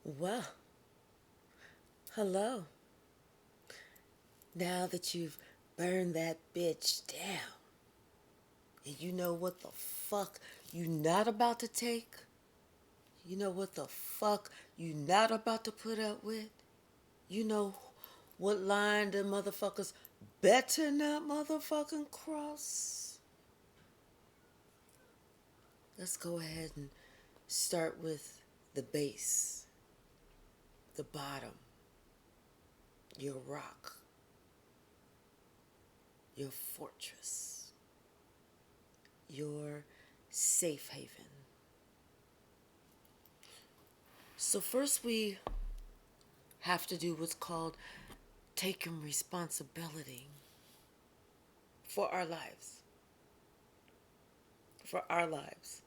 Well, hello. Now that you've burned that bitch down and you know what the fuck you not about to take, you know what the fuck you not about to put up with, you know what line the motherfuckers better not motherfucking cross. Let's go ahead and start with the base, the bottom, your rock, your fortress, your safe haven. So, first, we have to do what's called taking responsibility for our lives. For our lives.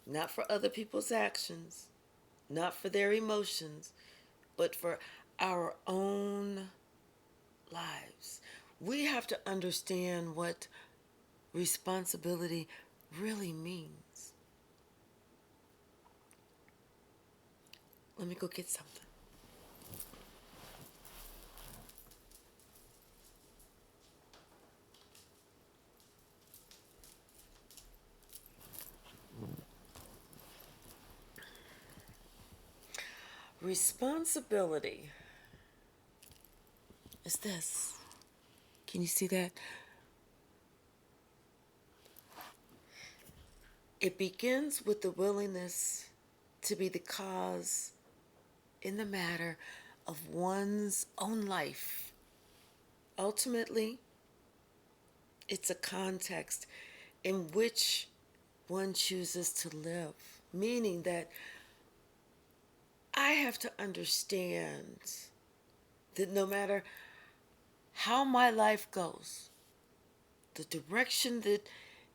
Not for other people's actions, not for their emotions, but for our own lives. We have to understand what responsibility really means. Let me go get something. Responsibility is this. Can you see that? It begins with the willingness to be the cause in the matter of one's own life. Ultimately, it's a context in which one chooses to live, meaning that I have to understand that no matter how my life goes, the direction that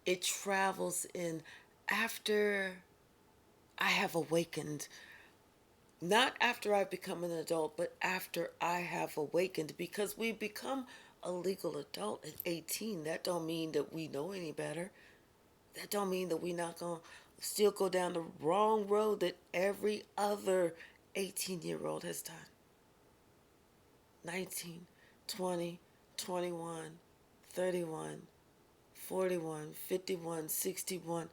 it travels in after I have awakened, not after I've become an adult, but after I have awakened, because we become a legal adult at 18. That don't mean that we know any better. That don't mean that we not going to still go down the wrong road that every other 18-year-old has done. 19, 20, 21, 31, 41, 51, 61,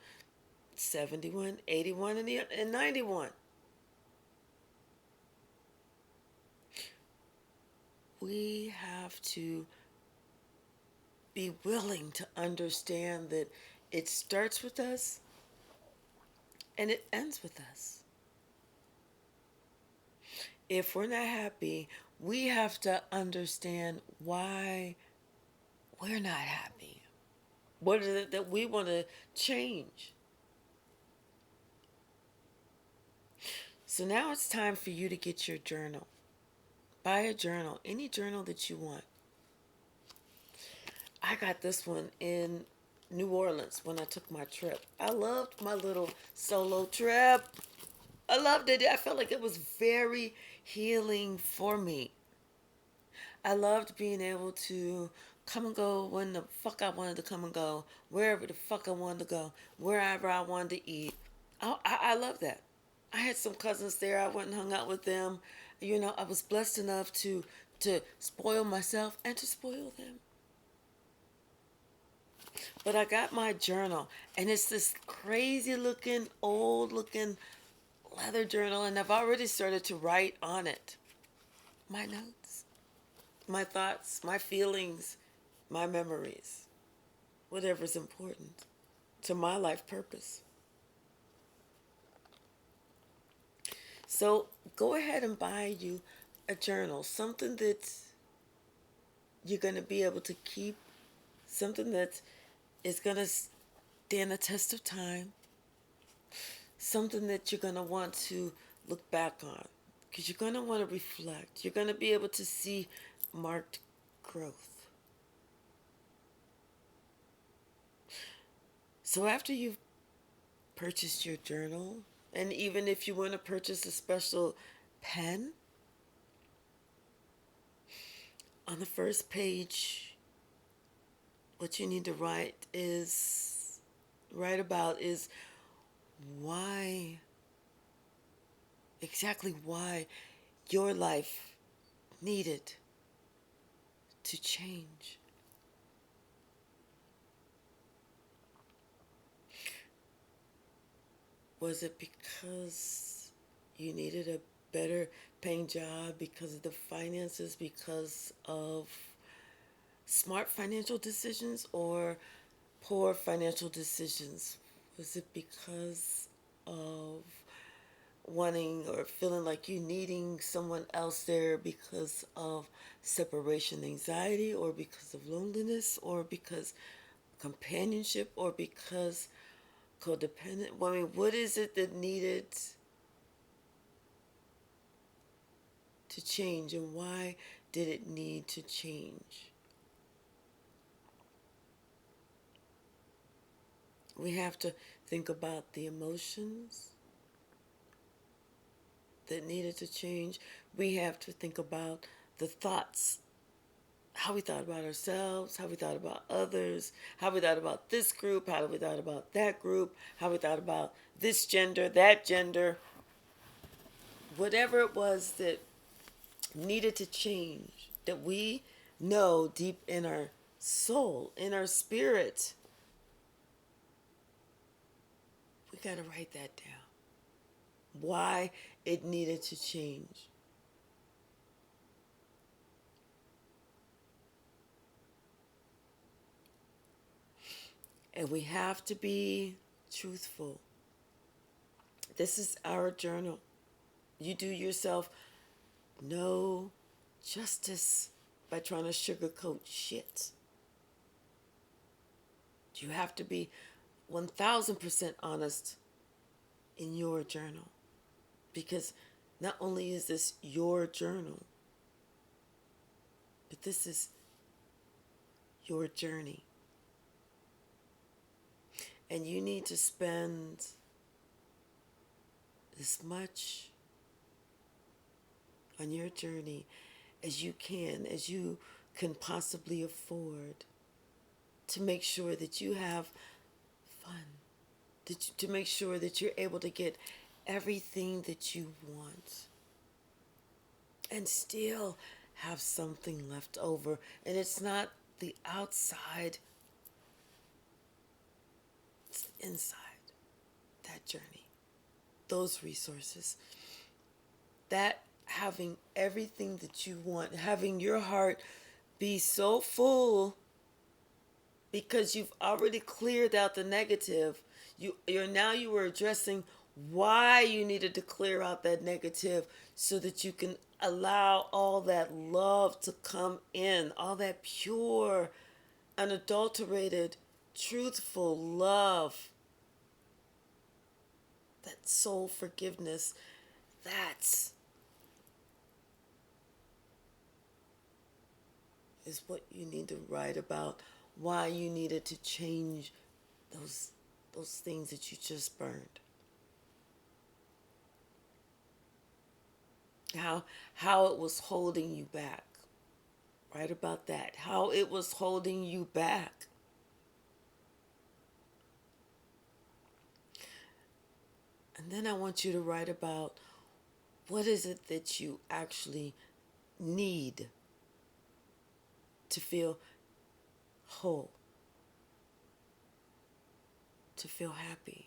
71, 81, and 91. We have to be willing to understand that it starts with us and it ends with us. If we're not happy, we have to understand why we're not happy. What is it that we want to change? So now it's time for you to get your journal. Buy a journal, any journal that you want. I got this one in New Orleans when I took my trip. I loved my little solo trip. I loved it. I felt like it was very healing for me. I loved being able to come and go when the fuck I wanted to come and go, wherever the fuck I wanted to go, wherever I wanted to eat. I love that. I had some cousins there. I went and hung out with them. I was blessed enough to spoil myself and to spoil them. But I got my journal, and it's this crazy looking, old looking leather journal, and I've already started to write on it my notes, my thoughts, my feelings, my memories, whatever's important to my life purpose. So go ahead and buy you a journal, something that you're going to be able to keep, something that is going to stand the test of time, something that you're going to want to look back on, because you're going to want to reflect. You're going to be able to see marked growth. So after you've purchased your journal, and even if you want to purchase a special pen, on the first page, what you need to write, is, write about is why exactly why your life needed to change. Was it because you needed a better paying job, because of the finances, because of smart financial decisions, or poor financial decisions? Was it because of wanting or feeling like you needing someone else there because of separation anxiety, or because of loneliness, or because companionship, or because codependent? I mean, what is it that needed to change, and why did it need to change? We have to think about the emotions that needed to change. We have to think about the thoughts, how we thought about ourselves, how we thought about others, how we thought about this group, how we thought about that group, how we thought about this gender, that gender, whatever it was that needed to change, that we know deep in our soul, in our spirit. We got to write that down. Why it needed to change. And we have to be truthful. This is our journal. You do yourself no justice by trying to sugarcoat shit. You have to be 1000% honest in your journal. Because not only is this your journal, but this is your journey. And you need to spend as much on your journey as you can possibly afford, to make sure that you have fun, to make sure that you're able to get everything that you want and still have something left over. And it's not the outside, it's the inside, that journey, those resources, that having everything that you want, having your heart be so full because you've already cleared out the negative. You were addressing why you needed to clear out that negative, so that you can allow all that love to come in, all that pure, unadulterated, truthful love, that soul forgiveness. That's is what you need to write about, why you needed to change those things that you just burned. How it was holding you back. Write about that. How it was holding you back. And then I want you to write about, what is it that you actually need to feel whole, to feel happy.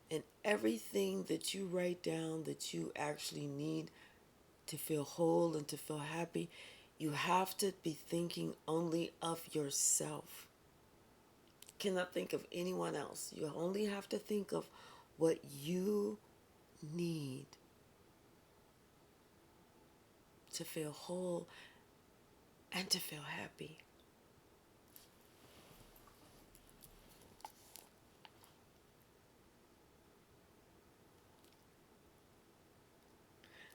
And everything that you write down that you actually need to feel whole and to feel happy, you have to be thinking only of yourself. You cannot think of anyone else. You only have to think of what you need to feel whole and to feel happy.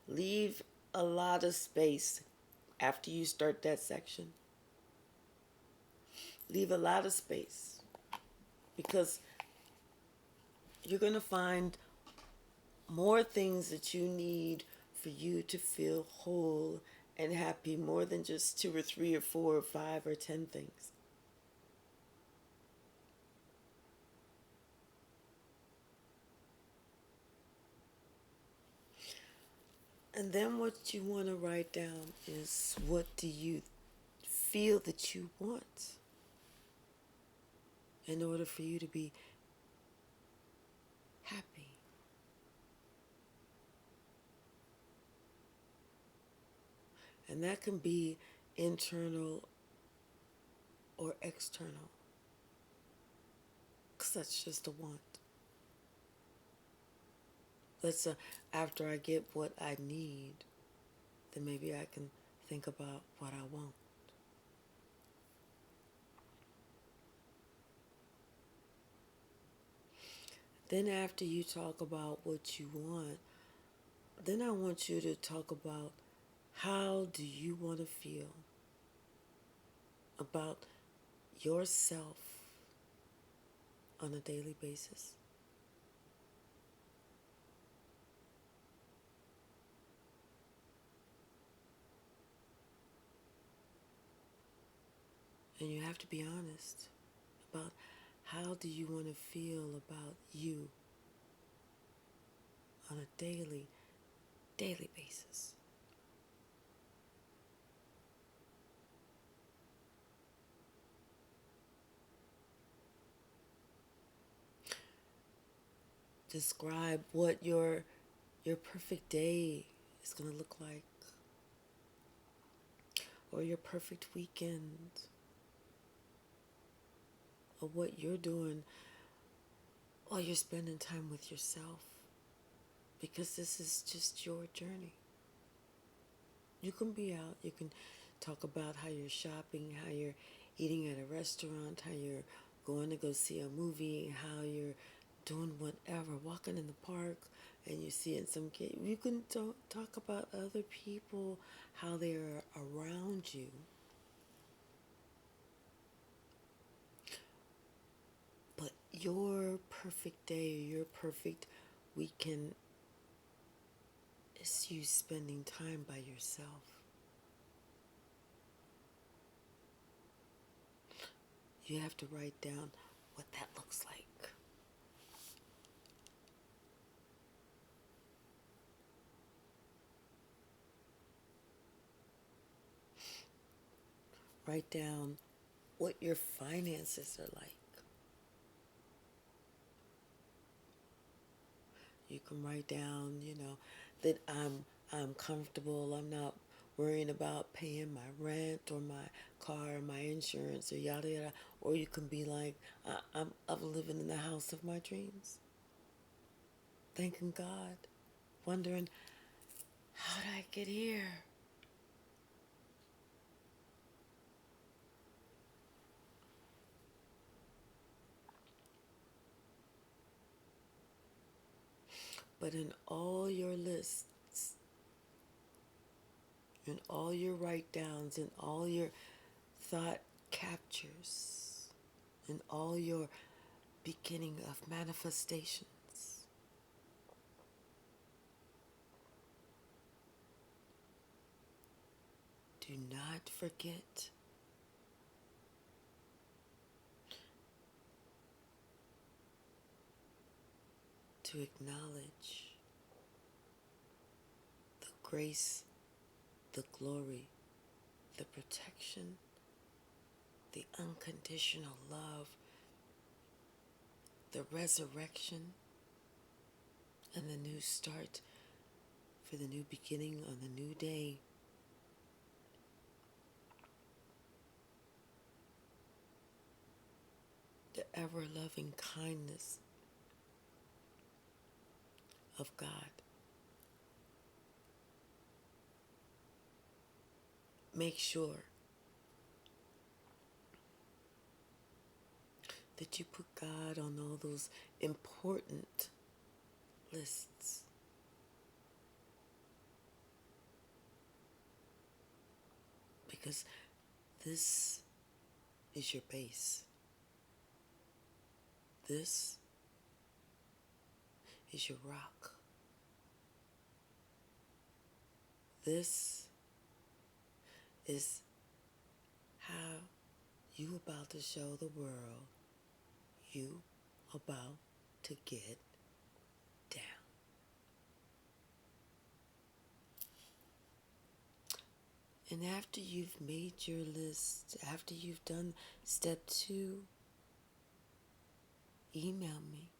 Leave a lot of space after you start that section. Leave a lot of space, because you're going to find more things that you need for you to feel whole and happy, more than just 2 or 3 or 4 or 5 or 10 things. And then what you want to write down is, what do you feel that you want in order for you to be happy? And that can be internal or external, because that's just a want. After I get what I need, then maybe I can think about what I want. Then after you talk about what you want, then I want you to talk about, how do you want to feel about yourself on a daily basis. And you have to be honest about, how do you want to feel about you on a daily basis. Describe what your perfect day is going to look like, or your perfect weekend, or what you're doing while you're spending time with yourself, because this is just your journey. You can be out, you can talk about how you're shopping, how you're eating at a restaurant, how you're going to go see a movie, how you're doing whatever, walking in the park, and you see in some kid. You can talk about other people, how they are around you. But your perfect day, your perfect weekend is you spending time by yourself. You have to write down what that looks like. Write down what your finances are like. You can write down, that I'm comfortable. I'm not worrying about paying my rent or my car or my insurance or yada yada. Or you can be like, I'm living in the house of my dreams, thanking God, wondering, how did I get here? But in all your lists, in all your write downs, in all your thought captures, in all your beginning of manifestations, do not forget to acknowledge the grace, the glory, the protection, the unconditional love, the resurrection, and the new start for the new beginning on the new day. The ever-loving kindness of God. Make sure that you put God on all those important lists. Because this is your base. This is your rock. This is how you about to show the world you about to get down. And after you've made your list, after you've done step 2, email me.